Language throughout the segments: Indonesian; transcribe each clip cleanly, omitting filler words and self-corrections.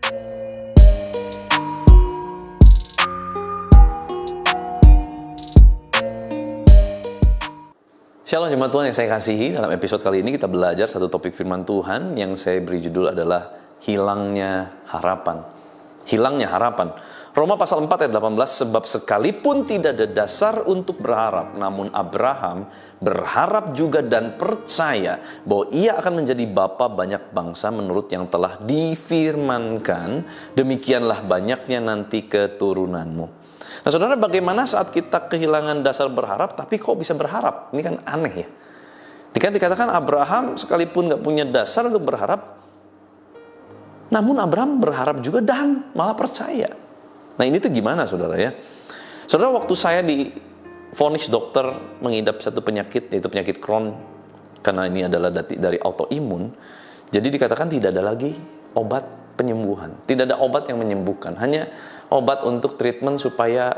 Shalom jemaat Tuhan yang saya kasihi, dalam episode kali ini kita belajar satu topik firman Tuhan yang saya beri judul adalah hilangnya harapan. Hilangnya harapan. Roma pasal 4 ayat 18, sebab sekalipun tidak ada dasar untuk berharap, namun Abraham berharap juga dan percaya bahwa ia akan menjadi bapa banyak bangsa menurut yang telah difirmankan, demikianlah banyaknya nanti keturunanmu. Nah saudara, bagaimana saat kita kehilangan dasar berharap, tapi kok bisa berharap? Ini kan aneh ya. Dikatakan Abraham sekalipun gak punya dasar untuk berharap, namun Abraham berharap juga dan malah percaya. Nah ini tuh gimana saudara ya? Saudara, waktu saya divonis dokter mengidap satu penyakit, yaitu penyakit Crohn, karena ini adalah dari autoimun, jadi dikatakan tidak ada lagi obat penyembuhan. Tidak ada obat yang menyembuhkan, hanya obat untuk treatment supaya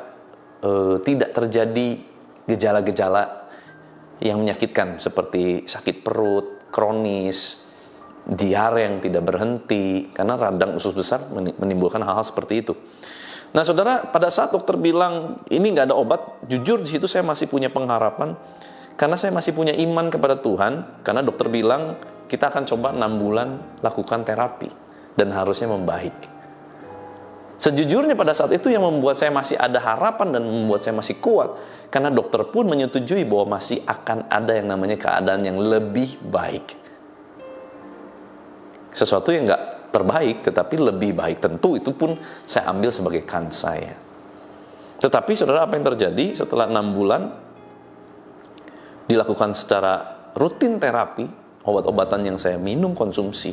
tidak terjadi gejala-gejala yang menyakitkan seperti sakit perut, kronis, diare yang tidak berhenti, karena radang usus besar menimbulkan hal-hal seperti itu. Nah saudara, pada saat dokter bilang ini nggak ada obat, jujur di situ saya masih punya pengharapan, karena saya masih punya iman kepada Tuhan, karena dokter bilang kita akan coba 6 bulan lakukan terapi dan harusnya membaik. Sejujurnya pada saat itu yang membuat saya masih ada harapan dan membuat saya masih kuat, karena dokter pun menyetujui bahwa masih akan ada yang namanya keadaan yang lebih baik. Sesuatu yang nggak terbaik, tetapi lebih baik. Tentu itu pun saya ambil sebagai kans saya. Tetapi saudara, apa yang terjadi setelah 6 bulan dilakukan secara rutin terapi, obat-obatan yang saya minum konsumsi,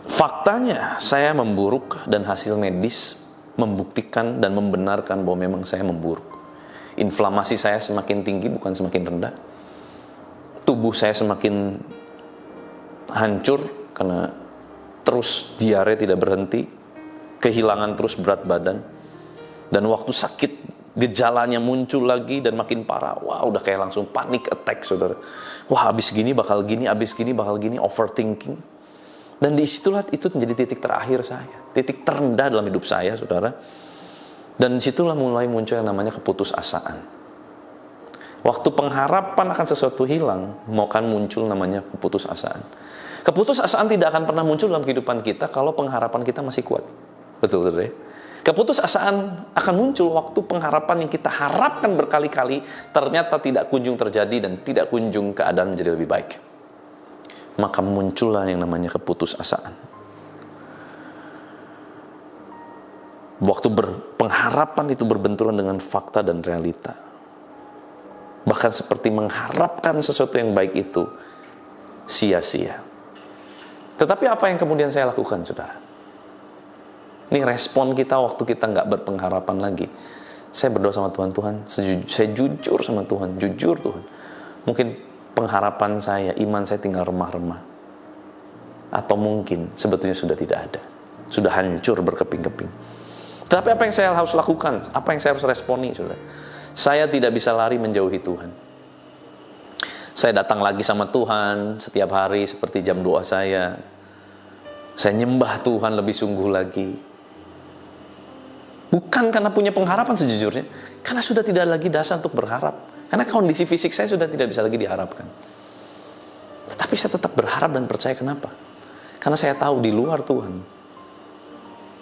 faktanya saya memburuk dan hasil medis membuktikan dan membenarkan bahwa memang saya memburuk. Inflamasi saya semakin tinggi bukan semakin rendah. Tubuh saya semakin hancur karena terus diare tidak berhenti, kehilangan terus berat badan. Dan waktu sakit gejalanya muncul lagi dan makin parah. Wah, udah kayak langsung panic attack saudara. Wah, abis gini bakal gini, abis gini bakal gini, overthinking. Dan disitulah itu menjadi titik terakhir saya, titik terendah dalam hidup saya, saudara. Dan disitulah mulai muncul yang namanya keputusasaan. Waktu pengharapan akan sesuatu hilang, mau kan muncul namanya keputusasaan. Keputusasaan tidak akan pernah muncul dalam kehidupan kita kalau pengharapan kita masih kuat. Betul, saudara? Keputusasaan akan muncul waktu pengharapan yang kita harapkan berkali-kali ternyata tidak kunjung terjadi dan tidak kunjung keadaan menjadi lebih baik. Maka muncullah yang namanya keputusasaan. Waktu pengharapan itu berbenturan dengan fakta dan realita. Bahkan seperti mengharapkan sesuatu yang baik itu sia-sia. Tetapi apa yang kemudian saya lakukan, saudara? Ini respon kita waktu kita nggak berpengharapan lagi. Saya berdoa sama Tuhan, saya jujur sama Tuhan, jujur Tuhan. Mungkin pengharapan saya, iman saya tinggal remah-remah. Atau mungkin sebetulnya sudah tidak ada. Sudah hancur berkeping-keping. Tapi apa yang saya harus lakukan? Apa yang saya harus responi, saudara? Saya tidak bisa lari menjauhi Tuhan. Saya datang lagi sama Tuhan setiap hari seperti jam doa saya. Saya nyembah Tuhan lebih sungguh lagi. Bukan karena punya pengharapan sejujurnya, karena sudah tidak lagi dasar untuk berharap. Karena kondisi fisik saya sudah tidak bisa lagi diharapkan. Tetapi saya tetap berharap dan percaya. Kenapa? Karena saya tahu di luar Tuhan,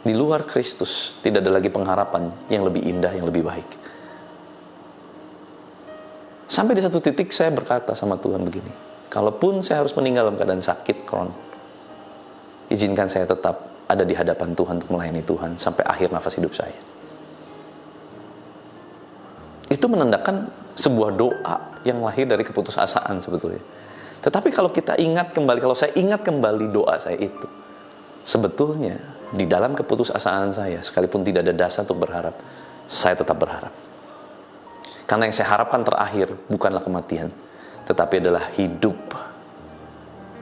di luar Kristus, tidak ada lagi pengharapan yang lebih indah, yang lebih baik. Sampai di satu titik saya berkata sama Tuhan begini, kalaupun saya harus meninggal dalam keadaan sakit Crohn, izinkan saya tetap ada di hadapan Tuhan untuk melayani Tuhan sampai akhir nafas hidup saya. Itu menandakan sebuah doa yang lahir dari keputusasaan sebetulnya. Tetapi kalau kita ingat kembali, kalau saya ingat kembali doa saya itu, sebetulnya di dalam keputusasaan saya, sekalipun tidak ada dasar untuk berharap, saya tetap berharap. Karena yang saya harapkan terakhir bukanlah kematian, tetapi adalah hidup.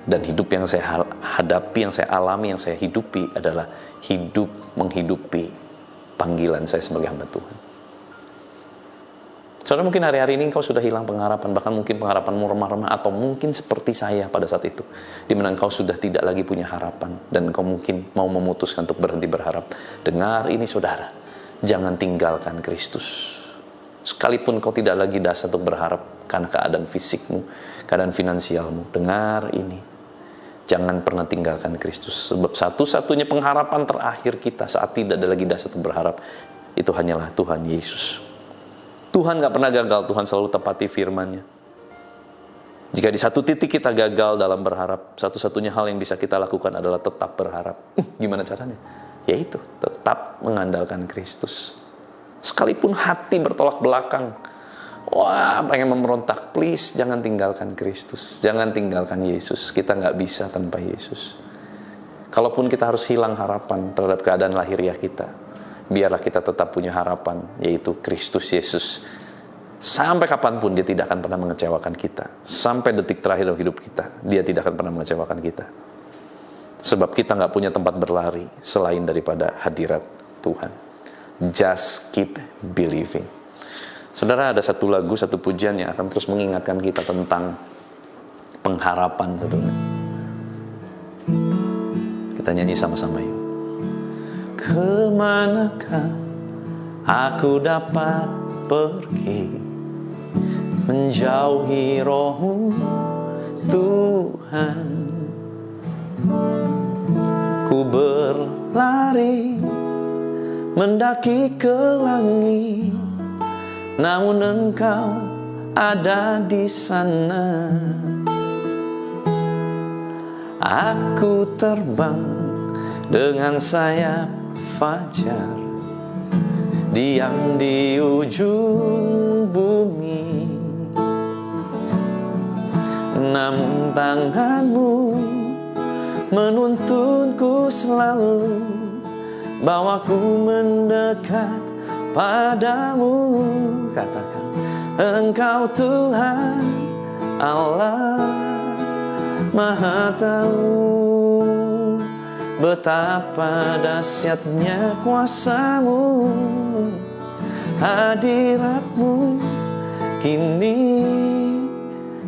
Dan hidup yang saya hadapi, yang saya alami, yang saya hidupi adalah hidup menghidupi panggilan saya sebagai hamba Tuhan. Saudara, mungkin hari-hari ini engkau sudah hilang pengharapan, bahkan mungkin pengharapanmu remah-remah, atau mungkin seperti saya pada saat itu, di mana engkau sudah tidak lagi punya harapan, dan engkau mungkin mau memutuskan untuk berhenti berharap. Dengar ini saudara, jangan tinggalkan Kristus. Sekalipun kau tidak lagi dasar untuk berharap karena keadaan fisikmu, keadaan finansialmu, dengar ini. Jangan pernah tinggalkan Kristus. Sebab satu-satunya pengharapan terakhir kita saat tidak ada lagi dasar untuk berharap, itu hanyalah Tuhan Yesus. Tuhan gak pernah gagal, Tuhan selalu tepati firman-Nya. Jika di satu titik kita gagal dalam berharap, satu-satunya hal yang bisa kita lakukan adalah tetap berharap. Gimana caranya? Yaitu tetap mengandalkan Kristus. Sekalipun hati bertolak belakang, wah pengen memberontak, please jangan tinggalkan Kristus, jangan tinggalkan Yesus. Kita gak bisa tanpa Yesus. Kalaupun kita harus hilang harapan terhadap keadaan lahiriah kita, biarlah kita tetap punya harapan, yaitu Kristus Yesus. Sampai kapanpun Dia tidak akan pernah mengecewakan kita. Sampai detik terakhir dalam hidup kita, Dia tidak akan pernah mengecewakan kita. Sebab kita gak punya tempat berlari selain daripada hadirat Tuhan. Just keep believing. Saudara, ada satu lagu, satu pujian yang akan terus mengingatkan kita tentang pengharapan, saudara. Kita nyanyi sama-sama yuk. Kemanakah aku dapat pergi, menjauhi Roh-Mu Tuhan? Ku berlari mendaki ke langit, namun Engkau ada di sana. Aku terbang dengan sayap fajar, diam di ujung bumi, namun tangan-Mu menuntunku selalu, bawaku mendekat padamu. Katakan, Engkau Tuhan Allah Maha Tahu, betapa dahsyatnya kuasa-Mu, hadirat-Mu kini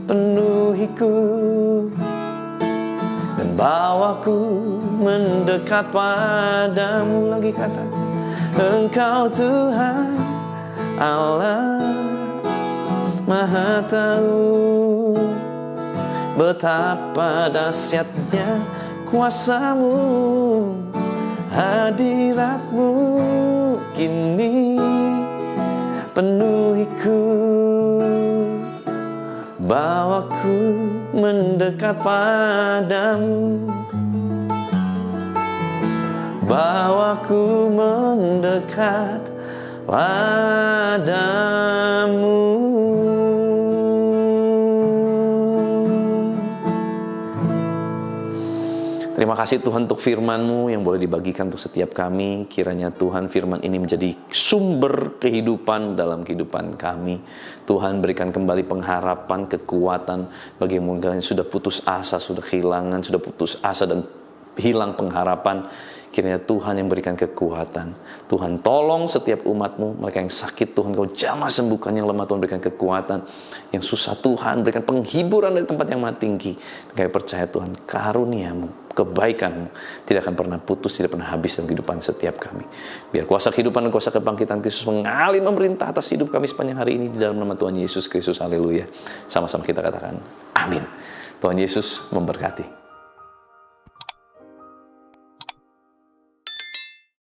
penuhiku, dan bawaku mendekat padamu. Lagi kata, Engkau Tuhan Allah Maha Tahu, betapa dahsyatnya kuasa-Mu, hadirat-Mu kini penuhiku, bawaku mendekat padamu, bawaku mendekat padamu. Terima kasih Tuhan untuk firman-Mu yang boleh dibagikan untuk setiap kami. Kiranya Tuhan firman ini menjadi sumber kehidupan dalam kehidupan kami. Tuhan berikan kembali pengharapan, kekuatan bagi yang sudah putus asa, sudah kehilangan, sudah putus asa dan hilang pengharapan. Kiranya Tuhan yang berikan kekuatan. Tuhan tolong setiap umat-Mu. Mereka yang sakit Tuhan Kau jamah sembuhkan, yang lemah Tuhan berikan kekuatan, yang susah Tuhan berikan penghiburan dari tempat yang maha tinggi. Dan kami percaya Tuhan karunia-Mu, kebaikan-Mu tidak akan pernah putus, tidak pernah habis dalam kehidupan setiap kami. Biar kuasa kehidupan dan kuasa kebangkitan Kristus mengalir memerintah atas hidup kami sepanjang hari ini di dalam nama Tuhan Yesus Kristus. Haleluya. Sama-sama kita katakan amin. Tuhan Yesus memberkati.